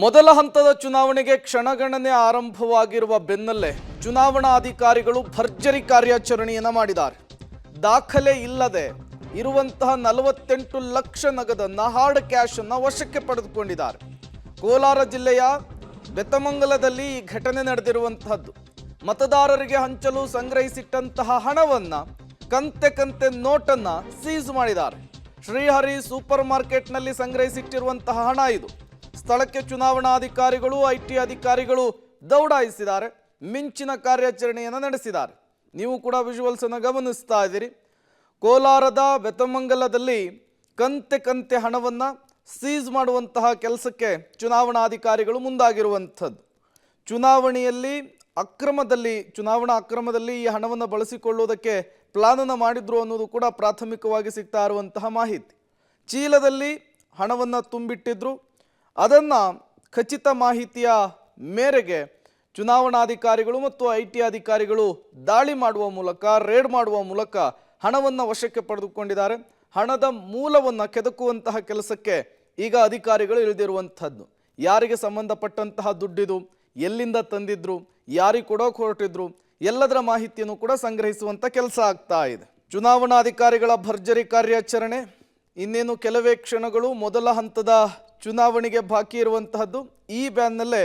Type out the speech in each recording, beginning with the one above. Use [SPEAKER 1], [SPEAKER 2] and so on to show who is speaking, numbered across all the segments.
[SPEAKER 1] ಮೊದಲ ಹಂತದ ಚುನಾವಣೆಗೆ ಕ್ಷಣಗಣನೆ ಆರಂಭವಾಗಿರುವ ಬೆನ್ನಲ್ಲೇ ಚುನಾವಣಾ ಅಧಿಕಾರಿಗಳು ಭರ್ಜರಿ ಕಾರ್ಯಾಚರಣೆಯನ್ನು ಮಾಡಿದ್ದಾರೆ. ದಾಖಲೆ ಇಲ್ಲದೆ ಇರುವಂತಹ 48 ಲಕ್ಷ ನಗದನ್ನ ಹಾರ್ಡ್ ಕ್ಯಾಶ್ ಅನ್ನು ವಶಕ್ಕೆ ಪಡೆದುಕೊಂಡಿದ್ದಾರೆ. ಕೋಲಾರ ಜಿಲ್ಲೆಯ ಬೆತ್ತಮಂಗಲದಲ್ಲಿ ಈ ಘಟನೆ ನಡೆದಿರುವಂತಹದ್ದು. ಮತದಾರರಿಗೆ ಹಂಚಲು ಸಂಗ್ರಹಿಸಿಟ್ಟಂತಹ ಹಣವನ್ನ ಕಂತೆ ನೋಟನ್ನ ಸೀಸ್ ಮಾಡಿದ್ದಾರೆ. ಶ್ರೀಹರಿ ಸೂಪರ್ ಮಾರ್ಕೆಟ್ನಲ್ಲಿ ಸಂಗ್ರಹಿಸಿಟ್ಟಿರುವಂತಹ ಹಣ ಇದು. ಸ್ಥಳಕ್ಕೆ ಚುನಾವಣಾಧಿಕಾರಿಗಳು ಐಟಿ ಅಧಿಕಾರಿಗಳು ದೌಡಾಯಿಸಿದ್ದಾರೆ. ಮಿಂಚಿನ ಕಾರ್ಯಾಚರಣೆಯನ್ನು ನಡೆಸಿದ್ದಾರೆ. ನೀವು ಕೂಡ ವಿಜುವಲ್ಸ್ ಅನ್ನು ಗಮನಿಸ್ತಾ ಇದ್ದೀರಿ. ಕೋಲಾರದ ಬೆತ್ತಮಂಗಲದಲ್ಲಿ ಕಂತೆ ಹಣವನ್ನು ಸೀಸ್ ಮಾಡುವಂತಹ ಕೆಲಸಕ್ಕೆ ಚುನಾವಣಾಧಿಕಾರಿಗಳು ಮುಂದಾಗಿರುವಂಥದ್ದು. ಚುನಾವಣಾ ಅಕ್ರಮದಲ್ಲಿ ಈ ಹಣವನ್ನು ಬಳಸಿಕೊಳ್ಳುವುದಕ್ಕೆ ಪ್ಲಾನನ್ನು ಮಾಡಿದ್ರು ಅನ್ನೋದು ಕೂಡ ಪ್ರಾಥಮಿಕವಾಗಿ ಸಿಗ್ತಾ ಇರುವಂತಹ ಮಾಹಿತಿ. ಚೀಲದಲ್ಲಿ ಹಣವನ್ನು ತುಂಬಿಟ್ಟಿದ್ರು. ಅದನ್ನು ಖಚಿತ ಮಾಹಿತಿಯ ಮೇರೆಗೆ ಚುನಾವಣಾಧಿಕಾರಿಗಳು ಮತ್ತು ಐಟಿ ಅಧಿಕಾರಿಗಳು ದಾಳಿ ಮಾಡುವ ಮೂಲಕ, ರೇಡ್ ಮಾಡುವ ಮೂಲಕ ಹಣವನ್ನು ವಶಕ್ಕೆ ಪಡೆದುಕೊಂಡಿದ್ದಾರೆ. ಹಣದ ಮೂಲವನ್ನು ಕೆದಕುವಂತಹ ಕೆಲಸಕ್ಕೆ ಈಗ ಅಧಿಕಾರಿಗಳು ಇಳಿದಿರುವಂಥದ್ದು. ಯಾರಿಗೆ ಸಂಬಂಧಪಟ್ಟಂತಹ ದುಡ್ಡಿದು, ಎಲ್ಲಿಂದ ತಂದಿದ್ರು, ಯಾರಿಗೆ ಕೊಡೋಕೆ ಹೊರಟಿದ್ರು, ಎಲ್ಲದರ ಮಾಹಿತಿಯನ್ನು ಕೂಡ ಸಂಗ್ರಹಿಸುವಂಥ ಕೆಲಸ ಆಗ್ತಾ ಇದೆ. ಚುನಾವಣಾಧಿಕಾರಿಗಳ ಭರ್ಜರಿ ಕಾರ್ಯಾಚರಣೆ ಇನ್ನೇನು ಕೆಲವೇ ಕ್ಷಣಗಳು. ಮೊದಲ ಹಂತದ ಚುನಾವಣೆಗೆ ಬಾಕಿ ಇರುವಂತಹದ್ದು. ಈ ಬ್ಯಾನ್ನಲ್ಲೇ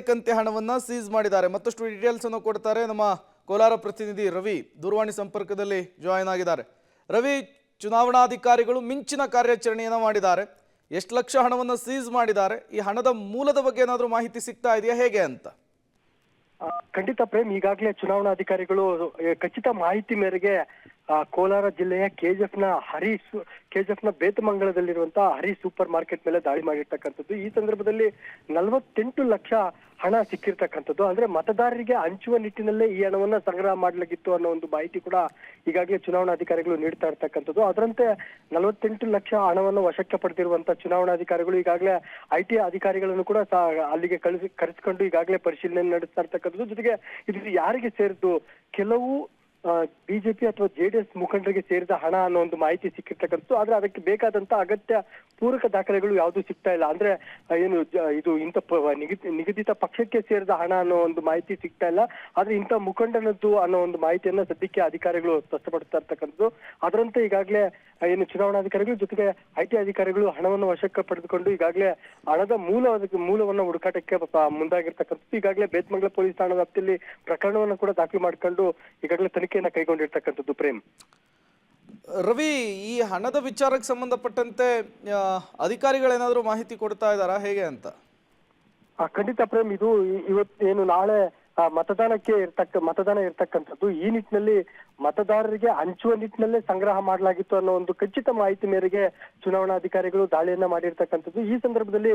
[SPEAKER 1] ಕಂತೆ ಹಣವನ್ನು ಸೀಸ್ ಮಾಡಿದ್ದಾರೆ. ಮತ್ತಷ್ಟು ಡೀಟೇಲ್ಸ್ ಅನ್ನು ಕೊಡ್ತಾರೆ ನಮ್ಮ ಕೋಲಾರ ಪ್ರತಿನಿಧಿ ರವಿ, ದೂರವಾಣಿ ಸಂಪರ್ಕದಲ್ಲಿ ಜಾಯಿನ್ ಆಗಿದ್ದಾರೆ. ರವಿ, ಚುನಾವಣಾಧಿಕಾರಿಗಳು ಮಿಂಚಿನ ಕಾರ್ಯಾಚರಣೆಯನ್ನು ಮಾಡಿದ್ದಾರೆ. ಎಷ್ಟು ಲಕ್ಷ ಹಣವನ್ನು ಸೀಸ್ ಮಾಡಿದ್ದಾರೆ? ಈ ಹಣದ ಮೂಲದ ಬಗ್ಗೆ ಏನಾದರೂ ಮಾಹಿತಿ ಸಿಗ್ತಾ ಇದೆಯಾ, ಹೇಗೆ ಅಂತ?
[SPEAKER 2] ಖಂಡಿತ ಪ್ರೇಮ್, ಈಗಾಗಲೇ ಚುನಾವಣಾಧಿಕಾರಿಗಳು ಖಚಿತ ಮಾಹಿತಿ ಮೇರೆಗೆ ಕೋಲಾರ ಜಿಲ್ಲೆಯ ಕೆಜಿಎಫ್ನ ಬೇತಮಂಗಲದಲ್ಲಿರುವಂತಹ ಹರಿ ಸೂಪರ್ ಮಾರ್ಕೆಟ್ ಮೇಲೆ ದಾಳಿ ಮಾಡಿರ್ತಕ್ಕಂಥದ್ದು. ಈ ಸಂದರ್ಭದಲ್ಲಿ 48 ಲಕ್ಷ ಹಣ ಸಿಕ್ಕಿರ್ತಕ್ಕಂಥದ್ದು. ಅಂದ್ರೆ ಮತದಾರರಿಗೆ ಹಂಚುವ ನಿಟ್ಟಿನಲ್ಲೇ ಈ ಹಣವನ್ನ ಸಂಗ್ರಹ ಮಾಡಲಾಗಿತ್ತು ಅನ್ನೋ ಒಂದು ಮಾಹಿತಿ ಕೂಡ ಈಗಾಗಲೇ ಚುನಾವಣಾಧಿಕಾರಿಗಳು ನೀಡ್ತಾ ಇರ್ತಕ್ಕಂಥದ್ದು. ಅದರಂತೆ 48 ಲಕ್ಷ ಹಣವನ್ನು ವಶಕ್ಕೆ ಪಡೆದಿರುವಂತಹ ಚುನಾವಣಾಧಿಕಾರಿಗಳು ಈಗಾಗಲೇ ಐಟಿ ಅಧಿಕಾರಿಗಳನ್ನು ಕೂಡ ಅಲ್ಲಿಗೆ ಕರೆಸಿಕೊಂಡು ಈಗಾಗಲೇ ಪರಿಶೀಲನೆ ನಡೆಸ್ತಾ ಇರ್ತಕ್ಕಂಥದ್ದು. ಜೊತೆಗೆ ಇದು ಯಾರಿಗೆ ಸೇರಿದ್ದು, ಕೆಲವು ಬಿಜೆಪಿ ಅಥವಾ ಜೆಡಿಎಸ್ ಮುಖಂಡರಿಗೆ ಸೇರಿದ ಹಣ ಅನ್ನೋ ಒಂದು ಮಾಹಿತಿ ಸಿಕ್ಕಿರ್ತಕ್ಕಂಥದ್ದು. ಆದ್ರೆ ಅದಕ್ಕೆ ಬೇಕಾದಂತ ಅಗತ್ಯ ಪೂರಕ ದಾಖಲೆಗಳು ಯಾವುದು ಸಿಗ್ತಾ ಇಲ್ಲ. ಅಂದ್ರೆ ಇದು ಇಂಥ ನಿಗದಿತ ಪಕ್ಷಕ್ಕೆ ಸೇರಿದ ಹಣ ಅನ್ನೋ ಒಂದು ಮಾಹಿತಿ ಸಿಗ್ತಾ ಇಲ್ಲ. ಆದ್ರೆ ಇಂಥ ಮುಖಂಡನದ್ದು ಅನ್ನೋ ಒಂದು ಮಾಹಿತಿಯನ್ನ ಸದ್ಯಕ್ಕೆ ಅಧಿಕಾರಿಗಳು ಸ್ಪಷ್ಟಪಡಿಸ್ತಾ ಇರ್ತಕ್ಕಂಥದ್ದು. ಅದರಂತೆ ಈಗಾಗಲೇ ಚುನಾವಣಾಧಿಕಾರಿಗಳು ಜೊತೆಗೆ ಐಟಿ ಅಧಿಕಾರಿಗಳು ಹಣವನ್ನು ವಶಕ್ಕೆ ಪಡೆದುಕೊಂಡು ಈಗಾಗಲೇ ಹಣದ ಮೂಲವನ್ನು ಹುಡುಕಾಟಕ್ಕೆ ಮುಂದಾಗಿರ್ತಕ್ಕಂಥದ್ದು. ಈಗಾಗಲೇ ಬೇತಮಂಗಲ ಪೊಲೀಸ್ ಠಾಣಾ ವ್ಯಾಪ್ತಿಯಲ್ಲಿ ಪ್ರಕರಣವನ್ನು ಕೂಡ ದಾಖಲು ಮಾಡಿಕೊಂಡು ಈಗಾಗಲೇ ತನಿಖೆಯನ್ನ ಕೈಗೊಂಡಿರ್ತಕ್ಕಂಥದ್ದು. ಪ್ರೇಮ್,
[SPEAKER 1] ರವಿ, ಈ ಹಣದ ವಿಚಾರಕ್ಕೆ ಸಂಬಂಧಪಟ್ಟಂತೆ ಅಧಿಕಾರಿಗಳೇನಾದರೂ ಮಾಹಿತಿ ಕೊಡ್ತಾ ಇದ್ದಾರಾ, ಹೇಗೆ ಅಂತ?
[SPEAKER 2] ಖಂಡಿತ ಪ್ರೇಮ್, ಇದು ಇವತ್ತೇನು ನಾಳೆ ಮತದಾನ ಇರ್ತಕ್ಕಂಥದ್ದು. ಈ ನಿಟ್ಟಿನಲ್ಲಿ ಮತದಾರರಿಗೆ ಹಂಚುವ ನಿಟ್ಟಿನಲ್ಲೇ ಸಂಗ್ರಹ ಮಾಡಲಾಗಿತ್ತು ಅನ್ನೋ ಒಂದು ಖಚಿತ ಮಾಹಿತಿ ಮೇರೆಗೆ ಚುನಾವಣಾಧಿಕಾರಿಗಳು ದಾಳಿಯನ್ನ ಮಾಡಿರ್ತಕ್ಕಂಥದ್ದು. ಈ ಸಂದರ್ಭದಲ್ಲಿ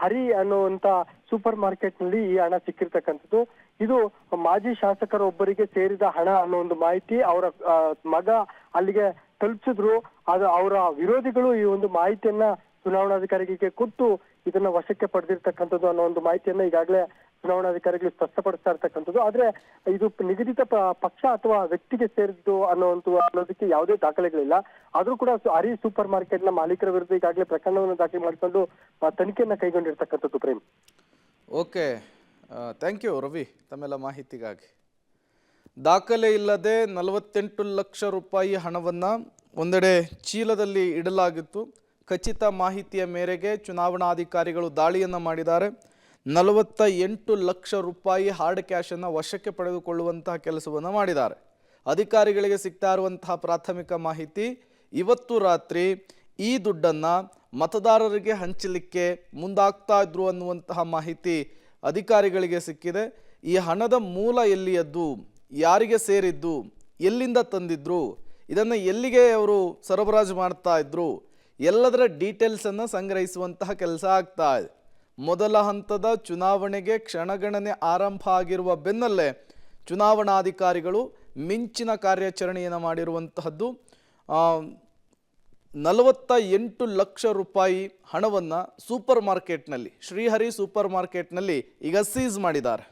[SPEAKER 2] ಹರಿ ಅನ್ನುವಂತ ಸೂಪರ್ ಮಾರ್ಕೆಟ್ ನಲ್ಲಿ ಈ ಹಣ ಸಿಕ್ಕಿರ್ತಕ್ಕಂಥದ್ದು. ಇದು ಮಾಜಿ ಶಾಸಕರೊಬ್ಬರಿಗೆ ಸೇರಿದ ಹಣ ಅನ್ನೋ ಒಂದು ಮಾಹಿತಿ ಅವರ ಮಗ ಅಲ್ಲಿಗೆ ತಲುಪಿಸಿದ್ರು. ಅವರ ವಿರೋಧಿಗಳು ಈ ಒಂದು ಮಾಹಿತಿಯನ್ನ ಚುನಾವಣಾಧಿಕಾರಿಗೆ ಕೊಟ್ಟು ಇದನ್ನ ವಶಕ್ಕೆ ಪಡೆದಿರ್ತಕ್ಕಂಥದ್ದು ಅನ್ನೋ ಒಂದು ಮಾಹಿತಿಯನ್ನ ಈಗಾಗಲೇ ಚುನಾವಣಾಧಿಕಾರಿಗಳು ಸ್ಪಷ್ಟಪಡಿಸ್ತಾ ಇರ್ತಕ್ಕಂಥದ್ದು. ಆದ್ರೆ ಇದು ನಿಗದಿತ ಪಕ್ಷ ಅಥವಾ ವ್ಯಕ್ತಿಗೆ ಸೇರಿದ್ದು ಅನ್ನೋದಕ್ಕೆ ಯಾವುದೇ ದಾಖಲೆಗಳಿಲ್ಲ. ಆದ್ರೂ ಕೂಡ ಹರಿ ಸೂಪರ್ ಮಾರ್ಕೆಟ್ ನ ಮಾಲೀಕರ ವಿರುದ್ಧ ಈಗಾಗಲೇ ಪ್ರಕರಣವನ್ನು ದಾಖಲೆ ಮಾಡಿಕೊಂಡು ತನಿಖೆಯನ್ನ ಕೈಗೊಂಡಿರ್ತಕ್ಕಂಥದ್ದು. Prem,
[SPEAKER 1] okay, thank you Ravi ತಮ್ಮೆಲ್ಲ ಮಾಹಿತಿಗಾಗಿ. ದಾಖಲೆ ಇಲ್ಲದೆ 48 ಲಕ್ಷ ರೂಪಾಯಿ ಹಣವನ್ನು ಒಂದೆಡೆ ಚೀಲದಲ್ಲಿ ಇಡಲಾಗಿತ್ತು. ಖಚಿತ ಮಾಹಿತಿಯ ಮೇರೆಗೆ ಚುನಾವಣಾಧಿಕಾರಿಗಳು ದಾಳಿಯನ್ನು ಮಾಡಿದ್ದಾರೆ. 48 ಲಕ್ಷ ರೂಪಾಯಿ ಹಾರ್ಡ್ ಕ್ಯಾಶನ್ನು ವಶಕ್ಕೆ ಪಡೆದುಕೊಳ್ಳುವಂತಹ ಕೆಲಸವನ್ನು ಮಾಡಿದ್ದಾರೆ. ಅಧಿಕಾರಿಗಳಿಗೆ ಸಿಗ್ತಾ ಇರುವಂತಹ ಪ್ರಾಥಮಿಕ ಮಾಹಿತಿ, ಇವತ್ತು ರಾತ್ರಿ ಈ ದುಡ್ಡನ್ನು ಮತದಾರರಿಗೆ ಹಂಚಲಿಕ್ಕೆ ಮುಂದಾಗ್ತಾ ಇದ್ರು ಅನ್ನುವಂತಹ ಮಾಹಿತಿ ಅಧಿಕಾರಿಗಳಿಗೆ ಸಿಕ್ಕಿದೆ. ಈ ಹಣದ ಮೂಲ ಎಲ್ಲಿಯದ್ದು, ಯಾರಿಗೆ ಸೇರಿದ್ದು, ಎಲ್ಲಿಂದ ತಂದಿದ್ರು, ಇದನ್ನು ಎಲ್ಲಿಗೆ ಅವರು ಸರಬರಾಜು ಮಾಡ್ತಾ ಇದ್ರು, ಎಲ್ಲದರ ಡೀಟೇಲ್ಸನ್ನು ಸಂಗ್ರಹಿಸುವಂತಹ ಕೆಲಸ ಆಗ್ತಾ ಇದೆ. ಮೊದಲ ಹಂತದ ಚುನಾವಣೆಗೆ ಕ್ಷಣಗಣನೆ ಆರಂಭ ಆಗಿರುವ ಬೆನ್ನಲ್ಲೇ ಚುನಾವಣಾಧಿಕಾರಿಗಳು ಮಿಂಚಿನ ಕಾರ್ಯಾಚರಣೆಯನ್ನು ಮಾಡಿರುವಂತಹದ್ದು. 48 ಲಕ್ಷ ರೂಪಾಯಿ ಹಣವನ್ನು ಶ್ರೀಹರಿ ಸೂಪರ್ ಮಾರ್ಕೆಟ್ನಲ್ಲಿ ಈಗ ಸೀಸ್ ಮಾಡಿದ್ದಾರೆ.